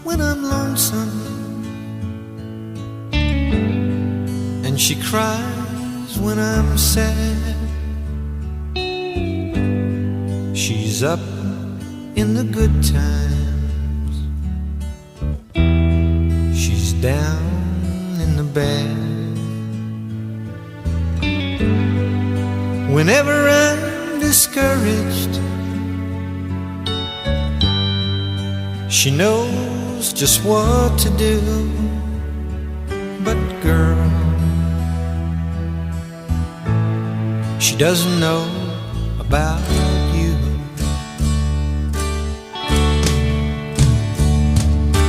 when I'm lonesome, and she cries when I'm sad. She's up in the good times, she's down in the bad. Whenever I'm discouraged, she knows just what to do. But girl, she doesn't know about